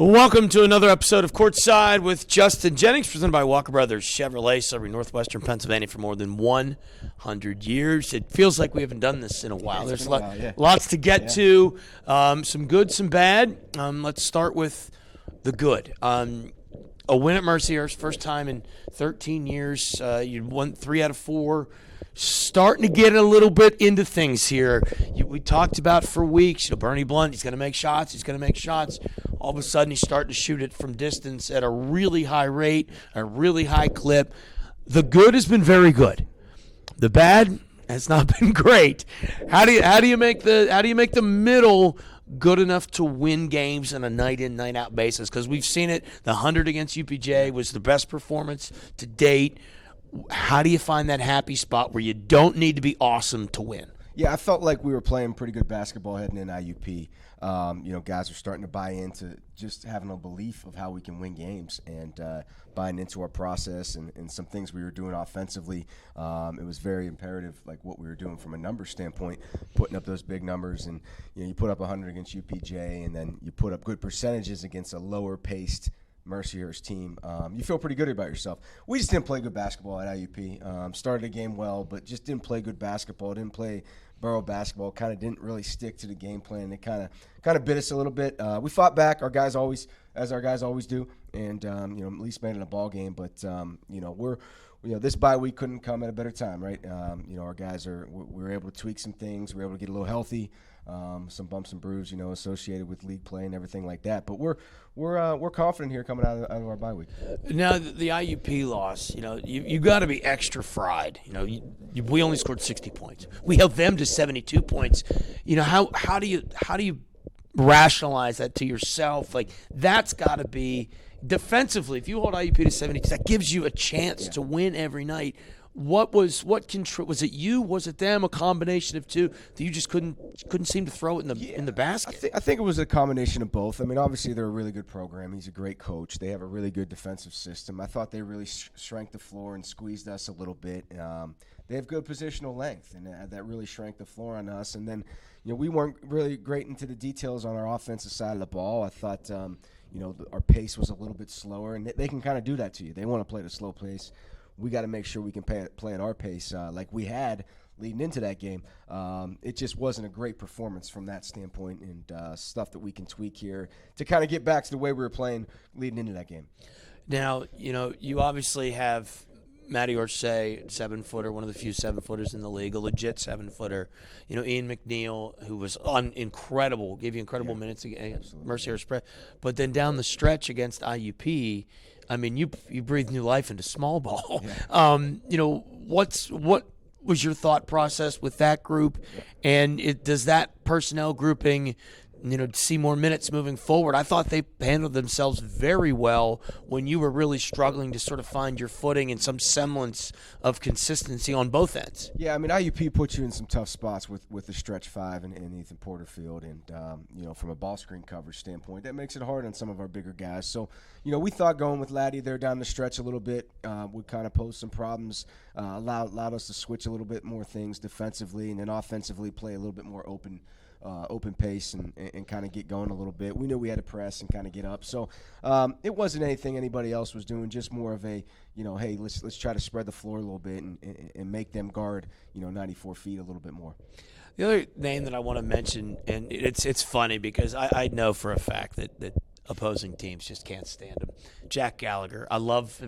Welcome to another episode of Courtside with Justin Jennings, presented by Walker Brothers Chevrolet, serving northwestern Pennsylvania for more than 100 years. It feels like we haven't done this in a while. There's lots to get to, some good, some bad. Let's start with the good. A win at Mercyhurst, first time in 13 years. You won 3 out of 4. Starting to get a little bit into things here. We talked about for weeks, Bernie Blunt, he's going to make shots. All of a sudden, he's starting to shoot it from distance at a really high rate, a really high clip. The good has been very good. The bad has not been great. How do you make the middle good enough to win games on a night in, night out basis? Because we've seen it. The 100 against UPJ was the best performance to date. How do you find that happy spot where you don't need to be awesome to win? Yeah, I felt like we were playing pretty good basketball heading in IUP. Guys are starting to buy into just having a belief of how we can win games and buying into our process and some things we were doing offensively. It was very imperative, like what we were doing from a numbers standpoint, putting up those big numbers. And you put up 100 against UPJ, and then you put up good percentages against a lower-paced Mercyhurst team. You feel pretty good about yourself. We just didn't play good basketball at IUP. Started the game well, but just didn't play good basketball. Didn't play borough basketball. Kind of didn't really stick to the game plan. It kind of bit us a little bit. We fought back. Our guys always do, and at least made it a ball game. But this bye week couldn't come at a better time, right? Our guys we were able to tweak some things. We were able to get a little healthy. Some bumps and bruises, associated with league play and everything like that. But we're confident here coming out of our bye week. Now the IUP loss, you got to be extra fried. We only scored 60 points. We held them to 72 points. How do you rationalize that to yourself? Like, that's got to be defensively. If you hold IUP to 72, that gives you a chance to win every night. Was it you? Was it them? A combination of two that you just couldn't seem to throw it in the basket? I think it was a combination of both. I mean, obviously they're a really good program. He's a great coach. They have a really good defensive system. I thought they really shrank the floor and squeezed us a little bit. They have good positional length, and that really shrank the floor on us. And then, we weren't really great into the details on our offensive side of the ball. I thought, our pace was a little bit slower, and they can kind of do that to you. They want to play at a slow pace. We got to make sure we can play at our pace like we had leading into that game. It just wasn't a great performance from that standpoint, and stuff that we can tweak here to kind of get back to the way we were playing leading into that game. Now, you obviously have Matty Orsay, 7-footer, one of the few 7-footers in the league, a legit 7-footer. Ian McNeil, who was incredible, gave you incredible minutes against Mercyhurst. But then down the stretch against IUP, I mean, you breathe new life into small ball. Yeah. What was your thought process with that group, and does that personnel grouping, see more minutes moving forward? I thought they handled themselves very well when you were really struggling to sort of find your footing and some semblance of consistency on both ends. Yeah, I mean, IUP puts you in some tough spots with the stretch 5 and Ethan Porterfield, and from a ball screen coverage standpoint, that makes it hard on some of our bigger guys. So, we thought going with Laddie there down the stretch a little bit would kind of pose some problems, allowed us to switch a little bit more things defensively, and then offensively play a little bit more open pace and kind of get going a little bit. We knew we had to press and kind of get up. So it wasn't anything anybody else was doing, just more of a, hey, let's try to spread the floor a little bit and make them guard, 94 feet a little bit more. The other name that I want to mention, and it's funny because I know for a fact that opposing teams just can't stand him. Jack Gallagher.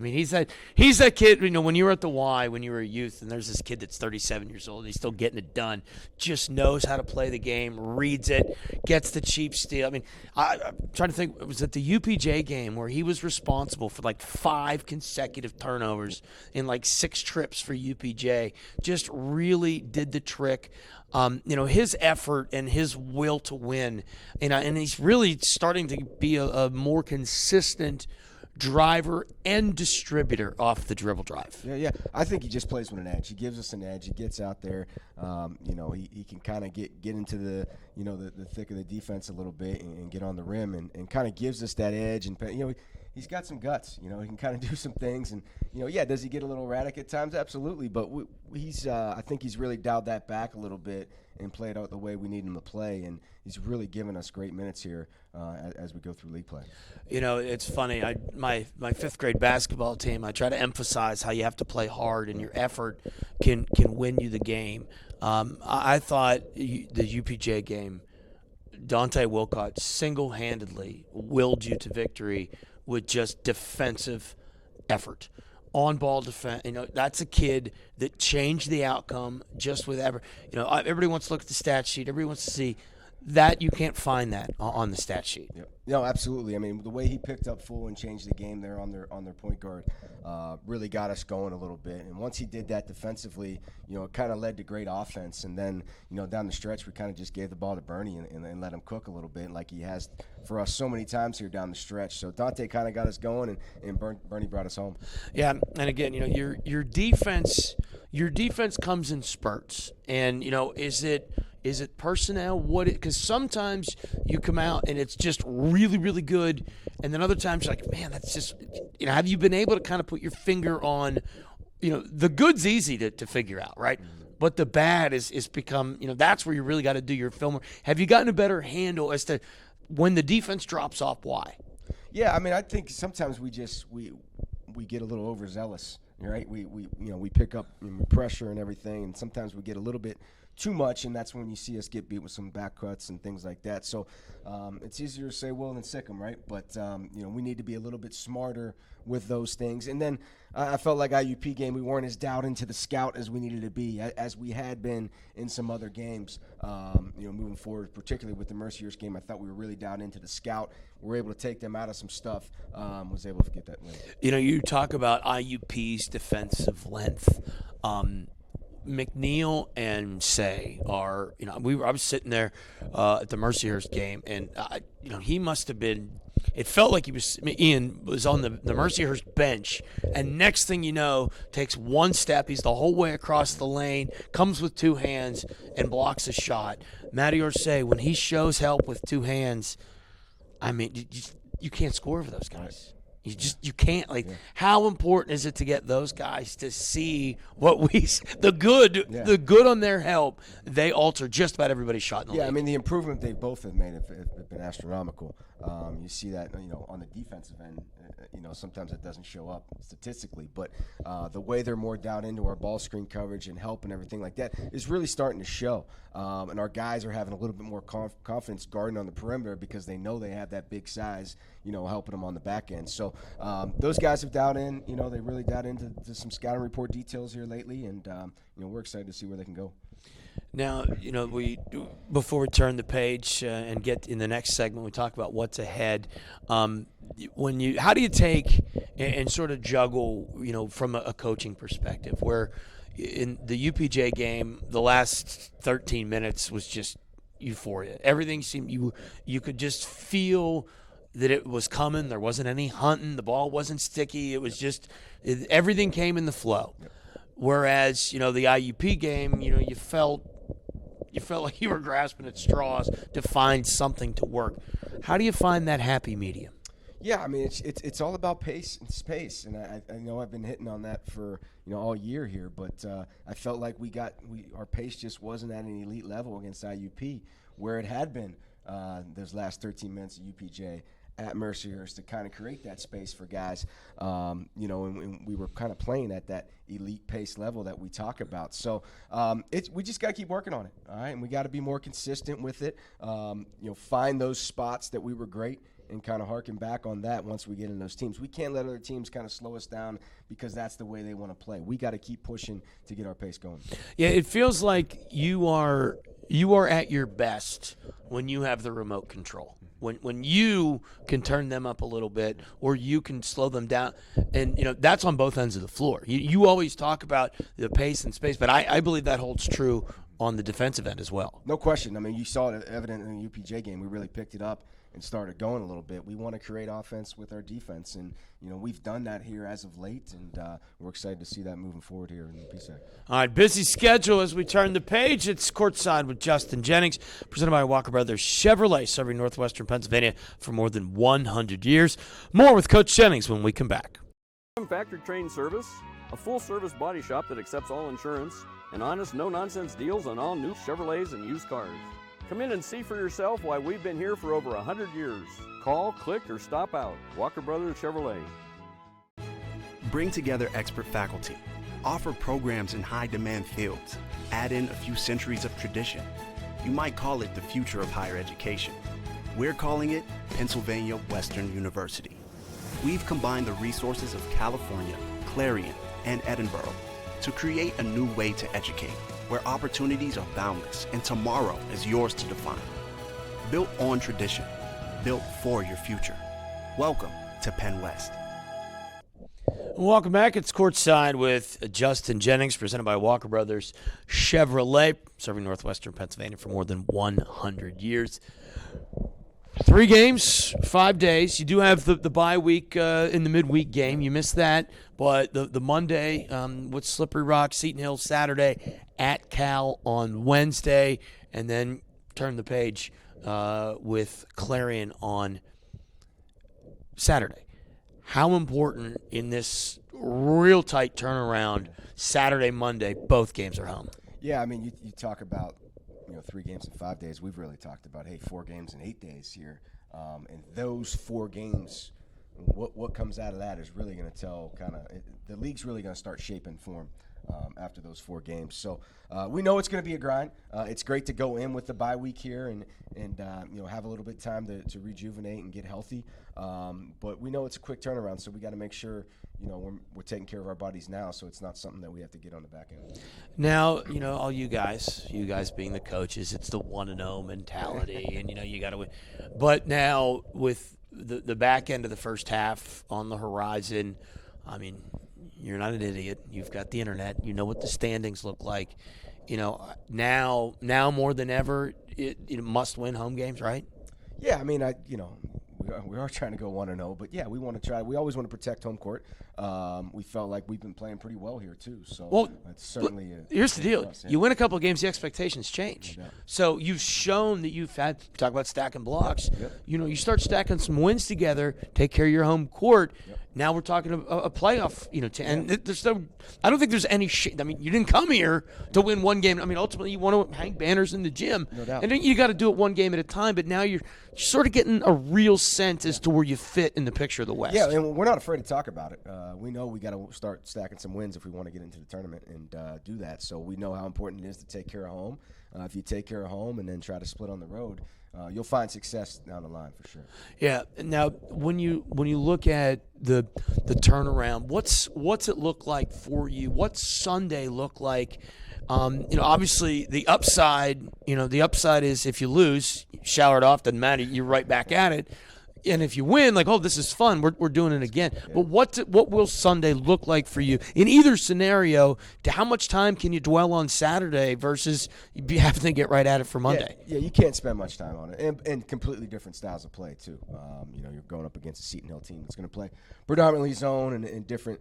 He's that kid, when you were at the Y, when you were a youth, and there's this kid that's 37 years old, he's still getting it done, just knows how to play the game, reads it, gets the cheap steal. I mean, I'm trying to think, was it the UPJ game where he was responsible for like 5 consecutive turnovers in like 6 trips for UPJ? Just really did the trick. His effort and his will to win, and he's really starting to be a more consistent driver and distributor off the dribble drive. Yeah. I think he just plays with an edge. He gives us an edge. He gets out there. He can kind of get into the the thick of the defense a little bit and get on the rim and kind of gives us that edge. And he's got some guts. You know, he can kind of do some things, and does he get a little erratic at times? Absolutely, but I think he's really dialed that back a little bit and played out the way we need him to play, and he's really given us great minutes here as we go through league play. You know, it's funny. My fifth grade basketball team, I try to emphasize how you have to play hard, and your effort can win you the game. I thought the UPJ game, Dante Wilcott single-handedly willed you to victory with just defensive effort. On-ball defense, that's a kid that changed the outcome just with everybody wants to look at the stat sheet. Everybody wants to see that. You can't find that on the stat sheet. Yep. No, absolutely. I mean, the way he picked up full and changed the game there on their point guard really got us going a little bit. And once he did that defensively, it kind of led to great offense. And then, down the stretch, we kind of just gave the ball to Bernie and let him cook a little bit, like he has for us so many times here down the stretch. So Dante kind of got us going, and Bernie brought us home. Yeah, and again, your defense comes in spurts, and is it personnel? Because sometimes you come out and it's just really, really good, and then other times you're like, man, that's just have you been able to kind of put your finger on, the good's easy to figure out, right? But the bad is become, that's where you really got to do your film. Have you gotten a better handle as to when the defense drops off? Why? Yeah, I mean, I think sometimes we get a little overzealous, right? We pick up pressure and everything, and sometimes we get a little bit too much, and that's when you see us get beat with some back cuts and things like that. So it's easier to say will than sick 'em, right? But we need to be a little bit smarter with those things. And then I felt like IUP game, we weren't as dialed into the scout as we needed to be, as we had been in some other games. Moving forward, particularly with the Mercyhurst game, I thought we were really dialed into the scout. We were able to take them out of some stuff. Was able to get that win. You talk about IUP's defensive length. McNeil and Say are, I was sitting there at the Mercyhurst game, and he must have been. It felt like Ian was on the Mercyhurst bench, and next thing you know, takes one step. He's the whole way across the lane, comes with two hands, and blocks a shot. Matty Orsay, when he shows help with two hands, I mean, you can't score for those guys. You can't. How important is it to get those guys to see the good on their help? They alter just about everybody's shot in the league. I mean, the improvement they both have made have been astronomical. You see that, on the defensive end, sometimes it doesn't show up statistically, but the way they're more down into our ball screen coverage and help and everything like that is really starting to show. And our guys are having a little bit more confidence guarding on the perimeter because they know they have that big size, helping them on the back end. So those guys have dialed in. They really dialed into some scouting report details here lately, and we're excited to see where they can go. Now, before we turn the page and get in the next segment, we talk about what's ahead. How do you take and sort of juggle, from a coaching perspective, where in the UPJ game, the last 13 minutes was just euphoria. Everything seemed you could just feel that it was coming. There wasn't any hunting. The ball wasn't sticky. It was just everything came in the flow. Yep. Whereas, the IUP game, you felt like you were grasping at straws to find something to work. How do you find that happy medium? Yeah, I mean, it's all about pace and space, and I know I've been hitting on that for all year here, but I felt like our pace just wasn't at an elite level against IUP where it had been those last 13 minutes of UPJ at Mercyhurst to kind of create that space for guys, and we were kind of playing at that elite pace level that we talk about. So we just got to keep working on it, all right? And we got to be more consistent with it, find those spots that we were great and kind of harken back on that once we get in those teams. We can't let other teams kind of slow us down because that's the way they want to play. We got to keep pushing to get our pace going. Yeah, it feels like you are at your best when you have the remote control. When you can turn them up a little bit or you can slow them down. And, that's on both ends of the floor. You always talk about the pace and space, but I believe that holds true on the defensive end as well. No question. I mean, you saw it evident in the UPJ game. We really picked it up and started going a little bit. We want to create offense with our defense, and we've done that here as of late, and we're excited to see that moving forward here in the PSAC. All right, busy schedule as we turn the page. It's Courtside with Justin Jennings, presented by Walker Brothers Chevrolet, serving northwestern Pennsylvania for more than 100 years. More with Coach Jennings when we come back. Factory trained service, a full-service body shop that accepts all insurance, and honest, no-nonsense deals on all new Chevrolets and used cars. Come in and see for yourself why we've been here for over 100 years. Call, click, or stop out. Walker Brothers Chevrolet. Bring together expert faculty. Offer programs in high-demand fields. Add in a few centuries of tradition. You might call it the future of higher education. We're calling it Pennsylvania Western University. We've combined the resources of California, Clarion, and Edinburgh to create a new way to educate, where opportunities are boundless and tomorrow is yours to define. Built on tradition, built for your future. Welcome to Penn West. Welcome back. It's Courtside with Justin Jennings, presented by Walker Brothers Chevrolet, serving northwestern Pennsylvania for more than 100 years. 3 games, 5 days. You do have the bye week in the midweek game. You missed that. But the Monday with Slippery Rock, Seton Hill Saturday, at Cal on Wednesday, and then turn the page with Clarion on Saturday. How important in this real tight turnaround, Saturday, Monday, both games are home? Yeah, I mean, you talk about 3 games in 5 days. We've really talked about, 4 games in 8 days here. And those 4 games, what comes out of that is really going to tell the league's really going to start shaping form after those 4 games. So we know it's going to be a grind. It's great to go in with the bye week here and have a little bit of time to rejuvenate and get healthy. But we know it's a quick turnaround, so we got to make sure we're taking care of our bodies now, so it's not something that we have to get on the back end. Now, all you guys being the coaches, it's the 1-0 mentality, and you got to win. But now with the back end of the first half on the horizon, I mean, you're not an idiot. You've got the internet. You know what the standings look like. Now more than ever, it must win home games, right? Yeah, I mean, we are trying to go 1-0, but yeah, we want to try. We always want to protect home court. We felt like we've been playing pretty well here too. So it's certainly. Here's the deal: you win a couple of games, the expectations change. Yeah. So you've shown that you've had. Talk about stacking blocks. Yep. You start stacking some wins together. Take care of your home court. Yep. Now we're talking a playoff. And there's no. I don't think there's any. I mean, you didn't come here to win one game. I mean, ultimately, you want to hang banners in the gym. No doubt. And then you got to do it one game at a time. But now you're sort of getting a real sense as to where you fit in the picture of the West. Yeah, and we're not afraid to talk about it. We know we got to start stacking some wins if we want to get into the tournament and do that. So we know how important it is to take care of home. If you take care of home and then try to split on the road, you'll find success down the line for sure. Yeah. Now, when you look at the turnaround, what's it look like for you? What's Sunday look like? Obviously the upside is if you lose, shower it off, doesn't matter. You're right back at it. And if you win, this is fun. We're doing it again. Yeah. But what will Sunday look like for you in either scenario? How much time can you dwell on Saturday versus you having to get right at it for Monday? Yeah, you can't spend much time on it, and completely different styles of play too. You're going up against a Seton Hill team that's going to play predominantly zone and different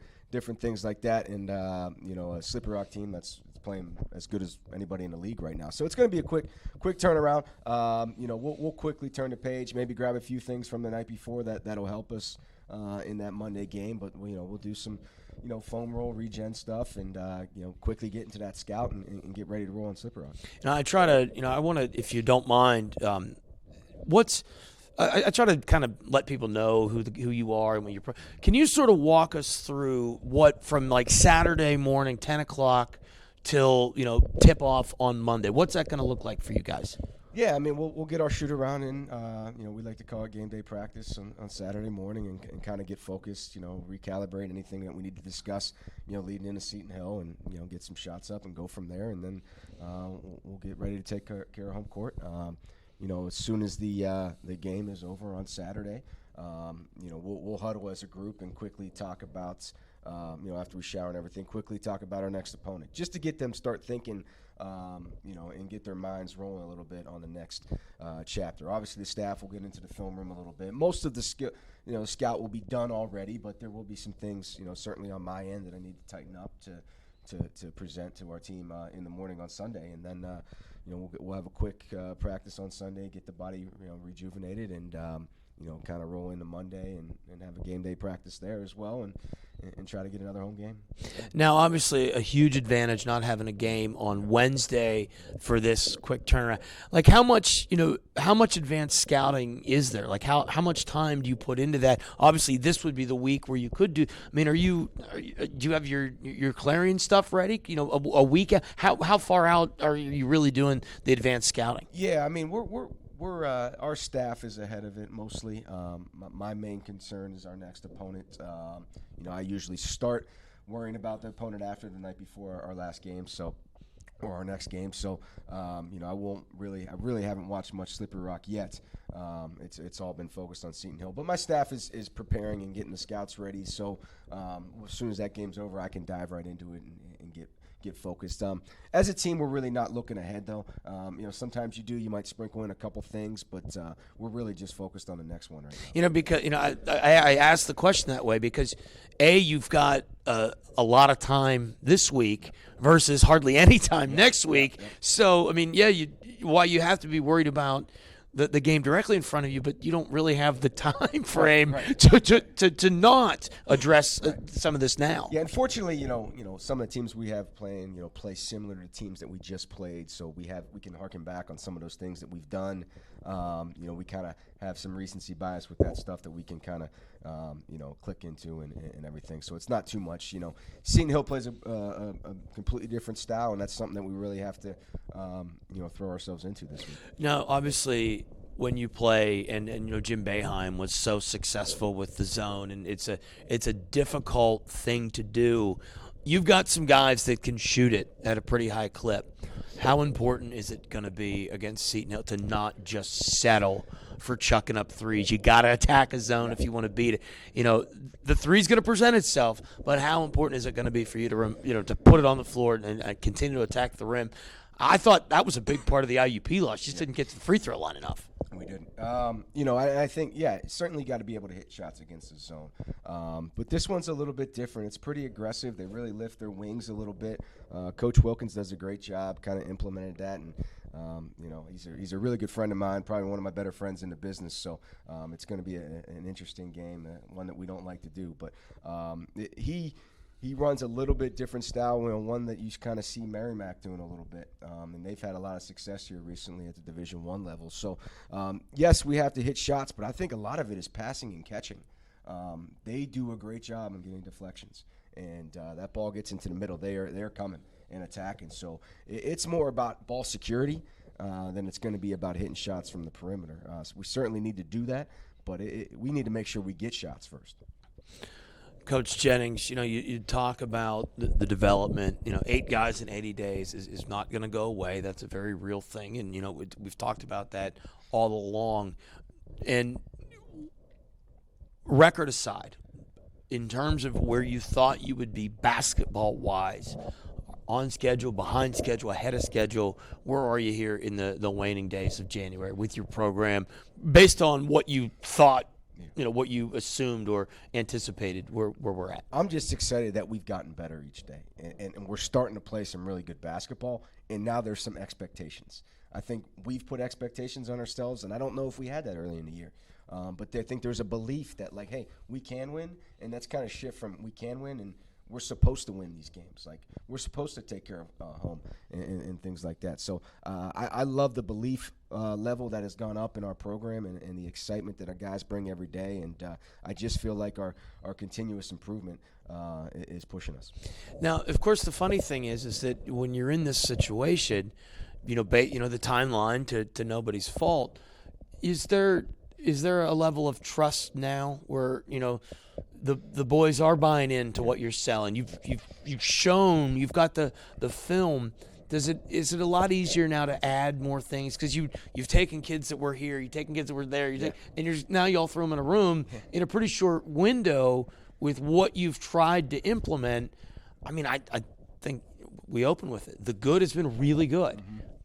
things like that, and a Slippery Rock team that's playing as good as anybody in the league right now. So it's going to be a quick turnaround. We'll quickly turn the page, maybe grab a few things from the night before that'll help us in that Monday game. But we'll do some foam roll regen stuff and quickly get into that scout and get ready to roll on Slippery Rock. And I try to I want to, if you don't mind, I try to kind of let people know who you are and when you're. Can you sort of walk us through what from like Saturday morning, 10 o'clock, till tip off on Monday? What's that going to look like for you guys? Yeah, I mean we'll get our shoot around in. We like to call it game day practice on Saturday morning and kind of get focused. Recalibrate anything that we need to discuss. Leading into Seton Hill and get some shots up and go from there. And then we'll get ready to take care of home court. As soon as the game is over on Saturday, we'll huddle as a group and quickly talk about, after we shower and everything, quickly talk about our next opponent, just to get them start thinking and get their minds rolling a little bit on the next chapter. Obviously, the staff will get into the film room a little bit. Most of the scout will be done already, but there will be some things, certainly on my end that I need to tighten up to present to our team in the morning on Sunday, and then we'll have a quick practice on Sunday, get the body rejuvenated, and kind of roll into Monday and have a game day practice there as well, and try to get another home game. Now, obviously, a huge advantage not having a game on Wednesday for this quick turnaround. Like, how much advanced scouting is there? Like, how much time do you put into that? Obviously, this would be the week where you could do. I mean, do you have your Clarion stuff ready? A week. How far out are you really doing the advanced scouting? Yeah, I mean, we're our staff is ahead of it mostly. My main concern is our next opponent. I usually start worrying about the opponent after the night before our last game, or our next game. So, I really haven't watched much Slippery Rock yet. It's all been focused on Seton Hill. But my staff is preparing and getting the scouts ready. So, as soon as that game's over, I can dive right into it and get focused. As a team, we're really not looking ahead, though. Sometimes you might sprinkle in a couple things, but we're really just focused on the next one right now. Because I asked the question that way because you've got a lot of time this week versus hardly any time next week. Yeah. So I mean, while you have to be worried about the game directly in front of you, but you don't really have the time frame to not address some of this now. Yeah, unfortunately, some of the teams we have playing, play similar to teams that we just played, so we can harken back on some of those things that we've done. We kind of have some recency bias with that stuff that we can kind of, click into and everything. So it's not too much. Seton Hill plays a completely different style, and that's something that we really have to, throw ourselves into this week. Now, obviously, when you play, and Jim Boeheim was so successful with the zone, and it's a difficult thing to do. You've got some guys that can shoot it at a pretty high clip. How important is it going to be against Seton Hill to not just settle for chucking up threes? You got to attack a zone if you want to beat it. The three's going to present itself, but how important is it going to be for you to put it on the floor and continue to attack the rim? I thought that was a big part of the IUP loss. Just didn't get to the free throw line enough. We didn't. I think, certainly got to be able to hit shots against the zone. But this one's a little bit different. It's pretty aggressive. They really lift their wings a little bit. Coach Wilkins does a great job, kind of implemented that. And, he's a really good friend of mine, probably one of my better friends in the business. So it's going to be an interesting game, one that we don't like to do. But he runs a little bit different style, one that you kind of see Merrimack doing a little bit. And they've had a lot of success here recently at the Division I level. So, yes, we have to hit shots, but I think a lot of it is passing and catching. They do a great job in getting deflections. And that ball gets into the middle. They're coming and attacking. So it's more about ball security than it's going to be about hitting shots from the perimeter. So we certainly need to do that, but we need to make sure we get shots first. Coach Jennings, you talk about the development. 8 guys in 80 days is not going to go away. That's a very real thing, and we've talked about that all along. And record aside, in terms of where you thought you would be basketball-wise, on schedule, behind schedule, ahead of schedule, where are you here in the waning days of January with your program, based on what you thought? What you assumed or anticipated where we're at. I'm just excited that we've gotten better each day, and we're starting to play some really good basketball, and now there's some expectations. I think we've put expectations on ourselves, and I don't know if we had that early in the year. But I think there's a belief that, hey, we can win, and that's kind of shift from we can win and we're supposed to win these games. We're supposed to take care of home and things like that. So I love the belief level that has gone up in our program and the excitement that our guys bring every day. And I just feel like our continuous improvement is pushing us. Now, of course, the funny thing is that when you're in this situation, the timeline to nobody's fault, is there a level of trust now where, the boys are buying into what you're selling? You've shown, you've got the film. Is it a lot easier now to add more things because you've taken kids that were here, you've taken kids that were there, now you all throw them in a room in a pretty short window with what you've tried to implement. I mean, I think we open with it. The good has been really good.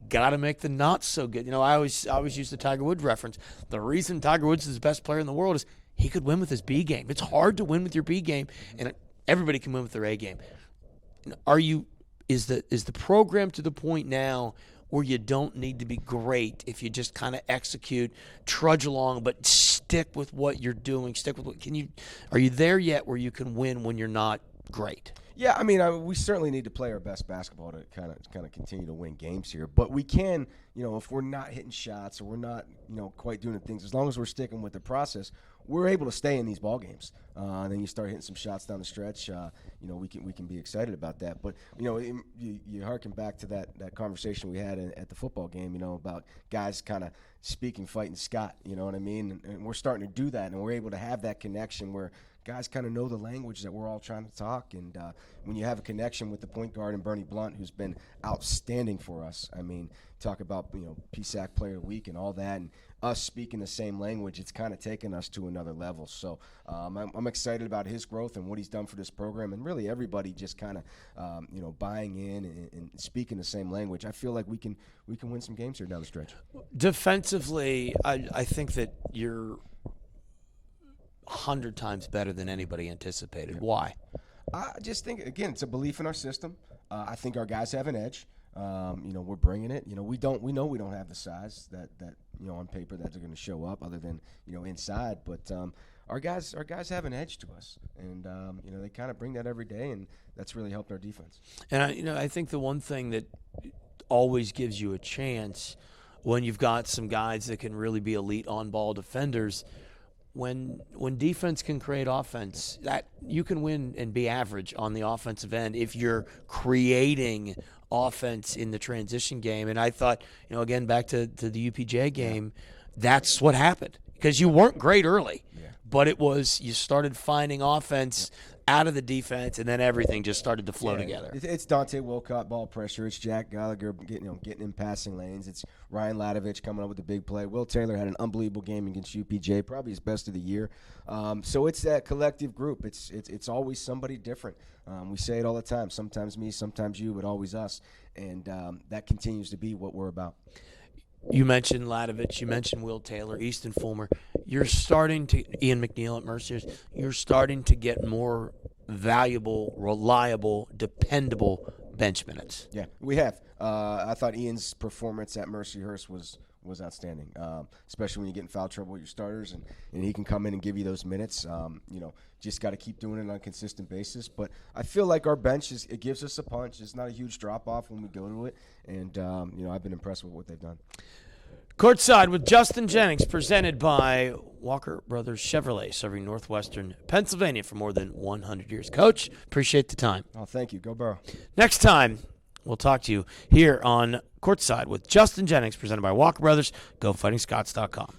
Got to make the not so good. You know, I always use the Tiger Woods reference. The reason Tiger Woods is the best player in the world is he could win with his B game. It's hard to win with your B game, and everybody can win with their A game. Is the program to the point now where you don't need to be great if you just kind of execute, trudge along, but stick with what you're doing? Are you there yet where you can win when you're not great? Yeah, I mean, we certainly need to play our best basketball to kind of continue to win games here. But we can, if we're not hitting shots or we're not, quite doing the things, as long as we're sticking with the process, we're able to stay in these ball games. And then you start hitting some shots down the stretch. We can be excited about that. But you harken back to that conversation we had at the football game. About guys kind of speaking, fighting Scott. You know what I mean? And we're starting to do that, and we're able to have that connection where guys kind of know the language that we're all trying to talk. And when you have a connection with the point guard and Bernie Blunt, who's been outstanding for us, I mean, talk about PSAC Player of the Week and all that, and us speaking the same language, it's kind of taken us to another level. So I'm excited about his growth and what he's done for this program, and really everybody just kind of buying in and speaking the same language. I feel like we can win some games here down the stretch. Defensively, I think that you're 100 times better than anybody anticipated. Yeah. Why? I just think, again, it's a belief in our system. I think our guys have an edge. We're bringing it. We know we don't have the size that on paper that they're going to show up, other than inside. But our guys have an edge to us, and they kind of bring that every day, and that's really helped our defense. And I think the one thing that always gives you a chance when you've got some guys that can really be elite on-ball defenders. When defense can create offense, that you can win and be average on the offensive end if you're creating offense in the transition game. And I thought, again, back to the UPJ game, that's what happened, because you weren't great early, but it was you started finding offense out of the defense, and then everything just started to flow together. It's Dante Wilcott ball pressure. It's Jack Gallagher getting in passing lanes. It's Ryan Ladovich coming up with the big play. Will Taylor had an unbelievable game against UPJ, probably his best of the year. So it's that collective group. It's always somebody different. We say it all the time. Sometimes me, sometimes you, but always us. And that continues to be what we're about. You mentioned Ladovich. You mentioned Will Taylor, Easton Fulmer. You're starting to Ian McNeil at Mercyhurst. You're starting to get more valuable, reliable, dependable bench minutes. Yeah, we have. I thought Ian's performance at Mercyhurst was outstanding, especially when you get in foul trouble with your starters, and he can come in and give you those minutes. Just got to keep doing it on a consistent basis. But I feel like our bench it gives us a punch. It's not a huge drop-off when we go to it, and I've been impressed with what they've done. Courtside with Justin Jennings, presented by Walker Brothers Chevrolet, serving Northwestern Pennsylvania for more than 100 years. Coach, appreciate the time. Oh, thank you. Go Burrow. Next time, we'll talk to you here on Courtside with Justin Jennings, presented by Walker Brothers. GoFightingScots.com.